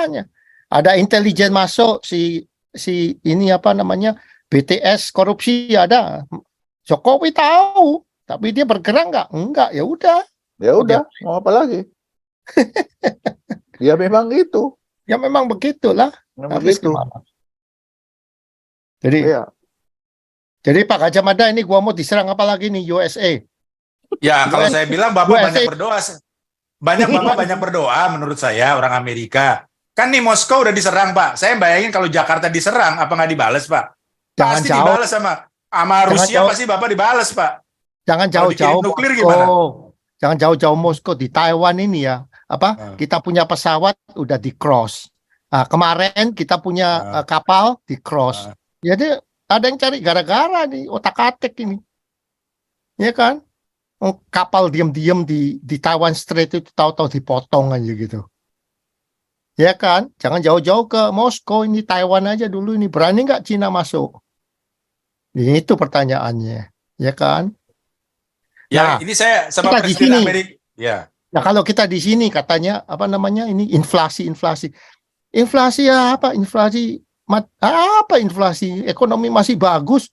makanya ada intelijen masuk si ini apa namanya BTS korupsi ada. Jokowi tahu, tapi dia bergerak nggak? Enggak, ya udah. Ya udah, mau apa lagi? Ya memang itu. Ya memang begitulah. Memang Habis begitu. gimana? Jadi, Iya. jadi Pak Gajah Mada ini gua mau diserang apa lagi nih USA? Ya, kalau saya bilang Bapak USA. banyak berdoa. Bapak banyak berdoa menurut saya orang Amerika. Kan nih Moskow udah diserang, Pak. Saya bayangin kalau Jakarta diserang, apa nggak dibales, Pak? Jangan Pasti jauh. dibales sama Rusia, jauh. pasti Bapak dibales, Pak. Jangan Kalau jauh-jauh dikirim nuklir Moskow. gimana? Jangan jauh-jauh Moskow, di Taiwan ini ya. Kita punya pesawat udah di cross. Nah, kemarin kita punya kapal di cross. Jadi ada yang cari gara-gara nih, otak-atik ini. Ya kan? Kapal diam-diam di Taiwan Strait itu tahu-tahu dipotong aja gitu. Ya kan? Jangan jauh-jauh ke Moskow, ini Taiwan aja dulu ini. Berani nggak Cina masuk? Itu pertanyaannya. Ya kan? Ya, Nah, ini saya sama kita di Presiden sini. Amerika. Ya. Nah, kalau kita di sini katanya apa namanya ini inflasi. Inflasi apa? Inflasi apa inflasi? Ekonomi masih bagus.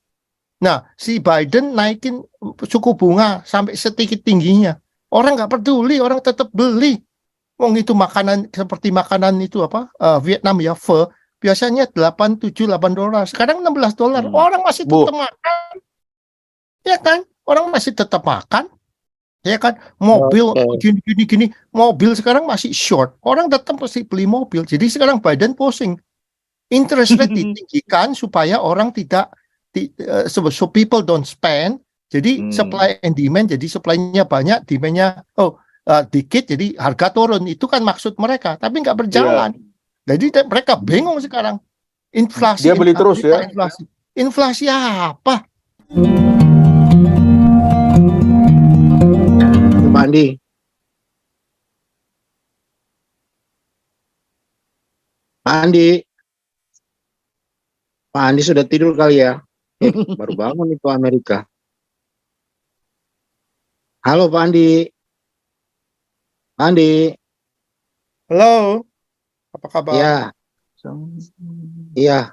Nah, si Biden naikin suku bunga sampai setinggi tingginya. Orang nggak peduli, orang tetap beli. Wong itu makanan seperti makanan itu apa? Vietnam ya, pho. Biasanya 8, 7, 8 dolar. Sekarang 16 dolar. Orang masih tetap makan. Ya kan? Orang masih tetap makan. Ya kan? Mobil gini. Mobil sekarang masih short. Orang tetap mesti beli mobil. Jadi sekarang Biden pusing. Interest rate ditinggikan supaya orang tidak so people don't spend. Jadi supply and demand. Jadi supply-nya banyak, demand-nya dikit. Jadi harga turun. Itu kan maksud mereka. Tapi nggak berjalan. Jadi mereka bingung sekarang. Inflasi. Dia beli terus ya. Inflasi apa? Pak Andi. Pak Andi sudah tidur kali ya? Baru bangun itu Amerika. Halo Pak Andi. Pak Andi. Halo. Apa kabar? Iya.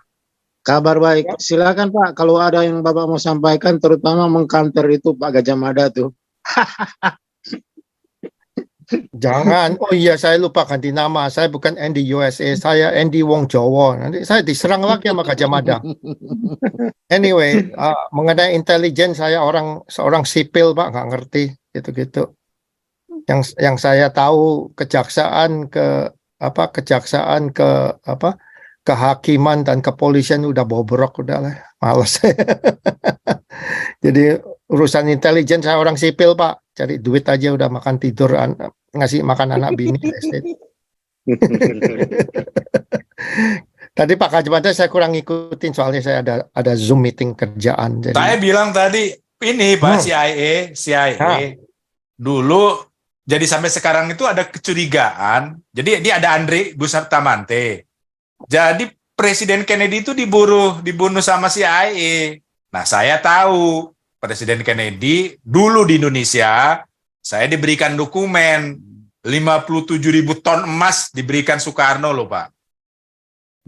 Kabar baik. Silakan Pak, kalau ada yang Bapak mau sampaikan, terutama mengkanter itu Pak Gajah Mada tuh. Jangan. Oh iya, saya lupa ganti nama. Saya bukan Andy USA, saya Andy Wong Jowo. Nanti saya diserang lagi sama Gajah Mada. Anyway, mengenai intelijen saya seorang sipil Pak, nggak ngerti gitu-gitu. Yang saya tahu kejaksaan kehakiman dan kepolisian udah bobrok udah lah, malas. Jadi urusan intelijen saya orang sipil Pak, cari duit aja udah makan tidur, ngasih makan anak bini. Tadi Pak Gajah Mada saya kurang ngikutin soalnya saya ada Zoom meeting kerjaan. Jadi... Saya bilang tadi ini Pak CIA dulu jadi sampai sekarang itu ada kecurigaan. Jadi ini ada Andre Bustamante. Jadi Presiden Kennedy itu dibunuh sama CIA. Nah, saya tahu Presiden Kennedy dulu di Indonesia, saya diberikan dokumen 57.000 ton emas diberikan Soekarno loh Pak.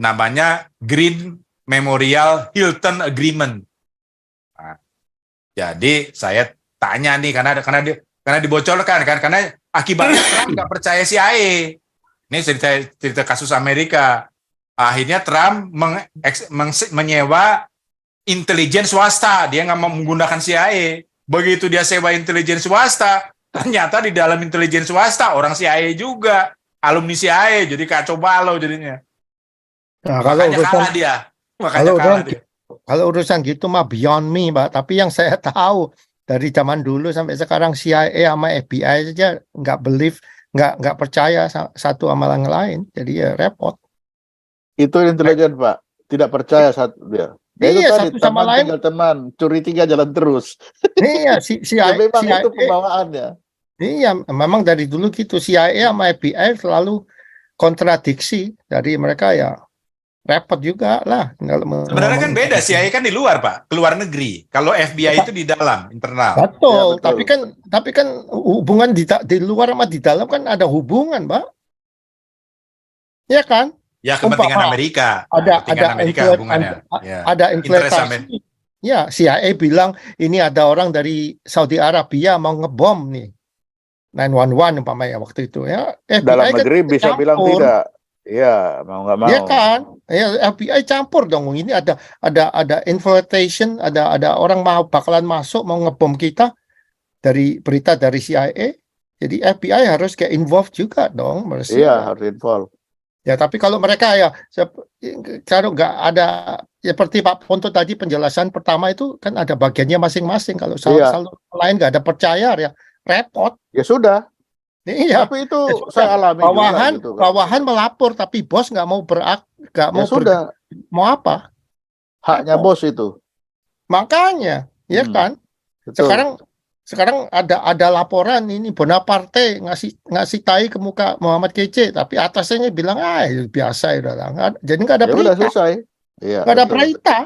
Namanya Green Memorial Hilton Agreement. Nah, jadi saya tanya nih karena dibocorkan kan, karena akibatnya Trump nggak percaya CIA. Ini cerita kasus Amerika. Akhirnya Trump menyewa intelijen swasta, dia nggak mau menggunakan CIA. Begitu dia sewa intelijen swasta, ternyata di dalam intelijen swasta orang CIA juga, alumni CIA, jadi kacau balau jadinya. Nah, kalau urusan gitu mah beyond me, Pak. Tapi yang saya tahu dari zaman dulu sampai sekarang CIA sama FBI saja nggak percaya satu sama yang lain, jadi ya repot. Itu intelijen Pak, tidak percaya satu dia. Iya, satu sama lain. Teman, curi 3 jalan terus. Iya, CIA, memang itu pembawaannya. Iya, memang dari dulu gitu. CIA sama FBI selalu kontradiksi. Dari mereka ya repot juga lah. Sebenarnya kan beda, CIA kan di luar Pak, keluar negeri. Kalau FBI itu di dalam, internal. Betul, ya, betul. Tapi kan hubungan di luar sama di dalam kan ada hubungan, Pak. Ya kan? Ya kepentingan Umpama Amerika. ada Kepentingan Amerika hubungannya. Ya. ada Interest implementasi. Ya, CIA bilang ini ada orang dari Saudi Arabia mau ngebom nih 911 umpamanya waktu itu ya. Dalam FBI kan negeri bisa bilang campur. tidak. Iya, mau nggak mau. Ya kan? Ya, FBI campur dong. Ini ada infiltration, ada orang mau bakalan masuk mau ngebom kita dari berita dari CIA. Jadi FBI harus get involved juga dong. Iya, harus involve. Ya, tapi kalau mereka ya kalau nggak ada ya seperti Pak Ponto tadi penjelasan pertama itu kan ada bagiannya masing-masing. Kalau salah lain nggak ada percaya ya repot. Ya sudah. Iya. Tapi itu saya alami bawahan, juga gitu, kan. bawahan melapor tapi bos nggak mau nggak Ya mau sudah. mau apa? Haknya bos itu. Makanya, ya kan? Betul. Sekarang ada laporan ini Bonaparte ngasih tai ke muka Muhammad Kece, tapi atasnya bilang biasa ya udah. Jadi nggak ada Ya udah berita. selesai. Iya. Nggak ada betul. berita,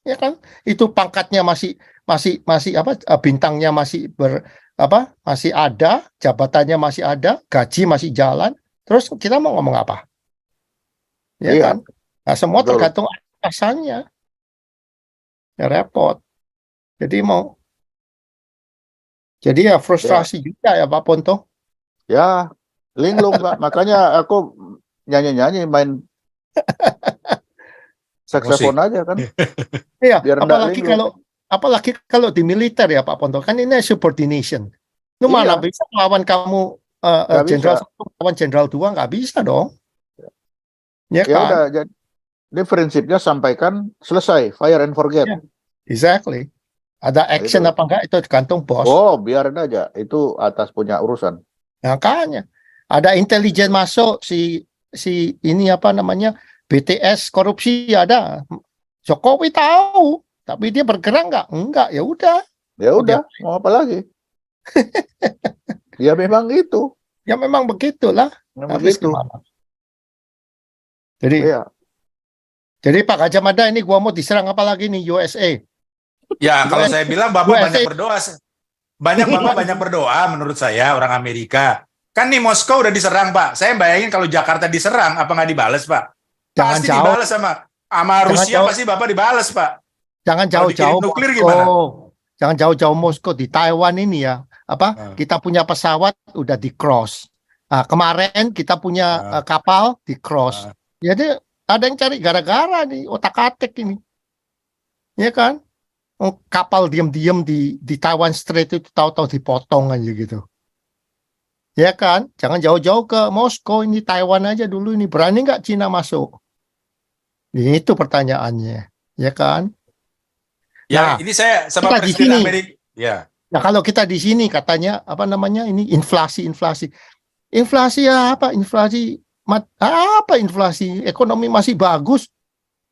ya kan? Itu pangkatnya masih apa? Bintangnya masih masih ada, jabatannya masih ada, gaji masih jalan. Terus kita mau ngomong apa? Ya Iya. kan? Nah, semua Betul. tergantung atasannya. Ya repot. Jadi ya frustrasi juga ya Pak Ponto. Ya, linglung Pak. Makanya aku nyanyi-nyanyi main saksofon aja kan. Iya, Biar nggak linglung. apalagi kalau di militer ya Pak Ponto, kan ini subordination. Lu mana Iya. bisa lawan kamu Nggak jenderal bisa. 1 lawan jenderal 2 nggak bisa dong. Ya Ya kan? udah, jadi prinsipnya sampaikan selesai, fire and forget. Ya. Exactly. Ada action itu. apa enggak itu tergantung bos. Oh, biarin aja, itu atas punya urusan. Makanya ada intelijen masuk si ini apa namanya BTS korupsi ada. Jokowi tahu, tapi dia bergerak nggak? Enggak, ya udah. Ya udah, mau apa lagi? Ya memang itu. Ya memang begitulah. Memang Habis begitu. gimana? Jadi, Iya. jadi Pak Gajah Mada ini gua mau diserang apa lagi nih USA? Ya, kalau saya bilang Bapak banyak USA. berdoa. Bapak banyak berdoa menurut saya orang Amerika. Kan nih Moskow udah diserang, Pak. Saya bayangin kalau Jakarta diserang, apa nggak dibales, Pak? Jangan Pasti jauh. dibales sama Rusia, jauh. pasti Bapak dibales, Pak. Jangan Kalau jauh-jauh dikirim nuklir Moskow. Jangan jauh-jauh Moskow, di Taiwan ini ya. Kita punya pesawat udah di cross. Kemarin kita punya kapal di cross. Jadi ada yang cari gara-gara nih, otak-atik ini. Ya kan? Kapal diam-diam di Taiwan Strait itu tahu-tahu dipotong aja gitu. Ya kan? Jangan jauh-jauh ke Moskow, ini Taiwan aja dulu ini. Berani nggak Cina masuk? Itu pertanyaannya. Ya kan? Ya, ini saya sama Presiden Amerika. Ya. Nah, kalau kita di sini katanya apa namanya ini inflasi. Inflasi apa? Inflasi ekonomi masih bagus.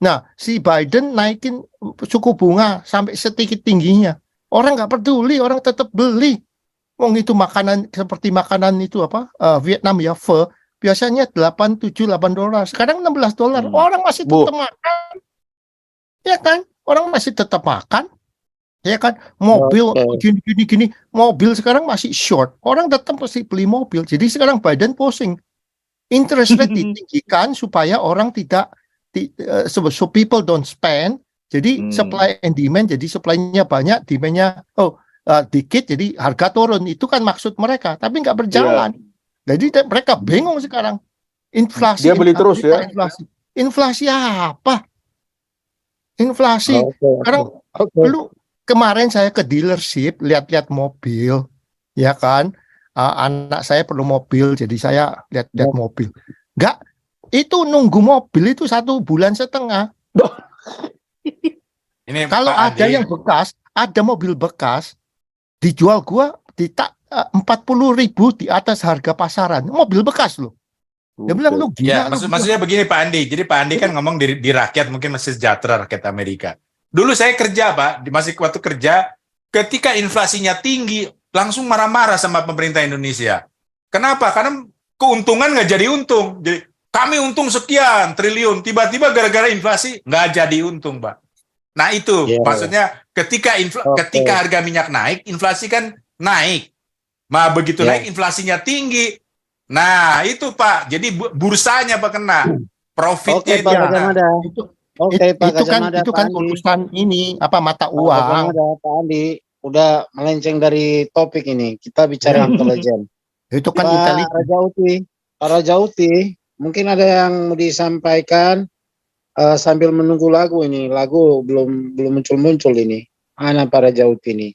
Nah, si Biden naikin suku bunga sampai setinggi tingginya. Orang nggak peduli, orang tetap beli. Wong itu makanan seperti makanan itu Vietnam ya pho biasanya $8 $8. Sekarang $16. Orang masih tetap makan. Ya kan? Orang masih tetap makan. Ya kan? Mobil gini mobil sekarang masih short. Orang tetap mesti beli mobil. Jadi sekarang Biden pusing. Interest rate ditinggikan supaya orang tidak so people don't spend. Jadi supply and demand, jadi supply-nya banyak, demand-nya dikit, jadi harga turun. Itu kan maksud mereka, tapi nggak berjalan. Jadi mereka bingung sekarang. Inflasi. Dia beli terus ya. Inflasi apa? Inflasi. Sekarang dulu kemarin saya ke dealership lihat-lihat mobil, ya kan? Anak saya perlu mobil, jadi saya lihat-lihat mobil. Nggak, itu nunggu mobil itu 1,5 bulan. Ini kalau Pak ada Andi. yang bekas, ada mobil bekas dijual gua di 40.000 di atas harga pasaran. Mobil bekas loh. Dia bilang lu Ya, gila. maksudnya begini Pak Andi. Jadi Pak Andi kan ngomong di rakyat mungkin masih sejahtera rakyat Amerika. Dulu saya kerja Pak, masih waktu kerja, ketika inflasinya tinggi, langsung marah-marah sama pemerintah Indonesia. Kenapa? Karena keuntungan nggak jadi untung. Jadi kami untung sekian triliun, tiba-tiba gara-gara inflasi nggak jadi untung, Pak. Nah itu maksudnya ketika harga minyak naik, inflasi kan naik. Nah begitu naik inflasinya tinggi. Nah itu Pak, jadi bursanya Pak kena. profitnya Oke Pak ya. Gajah Mada. Itu Oke Pak itu Gajah kan Mada, itu Pak kan Andi. urusan ini apa mata Pak Gajah uang. Mada, Pak Andi. Udah melenceng dari topik ini. Kita bicara intelijen. Itu kan Pak intelijen. Raja Uti, Pak Raja Uti, mungkin ada yang mau disampaikan sambil menunggu lagu ini. Lagu belum muncul ini. Mana Pak Raja Uti ini?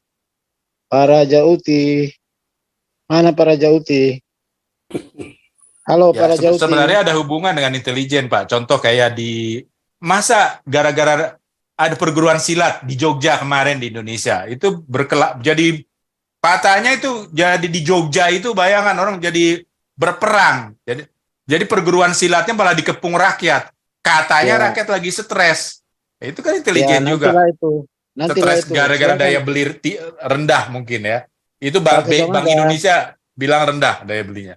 Pak Raja Uti, mana Pak Raja Uti? Halo Ya, Pak Raja Uti. sebenarnya ada hubungan dengan intelijen, Pak. Contoh kayak di masa gara-gara ada perguruan silat di Jogja kemarin di Indonesia, itu jadi patahnya itu jadi di Jogja itu bayangan orang jadi berperang. Jadi perguruan silatnya malah dikepung rakyat. Katanya Ya. rakyat lagi stres. Itu kan Ya, intelijen juga. nantilah itu. Nantilah Stres itu. gara-gara Silakan. daya beli rendah mungkin ya. Itu Pak Bank Gajah Mada. Indonesia bilang rendah daya belinya.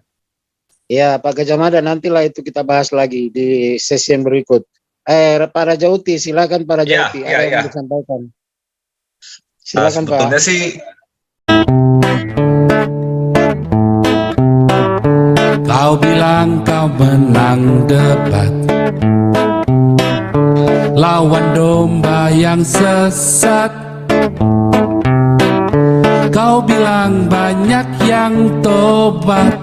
Ya, Pak Gajah Mada, nantilah itu kita bahas lagi di sesi yang berikut. Pak Raja Uti, silakan Pak Raja Ya, Uti, ya, ada yang ya. mau disampaikan. Silakan Pak. Sebetulnya sih Kau bilang kau menang debat, lawan domba yang sesat. Kau bilang banyak yang tobat.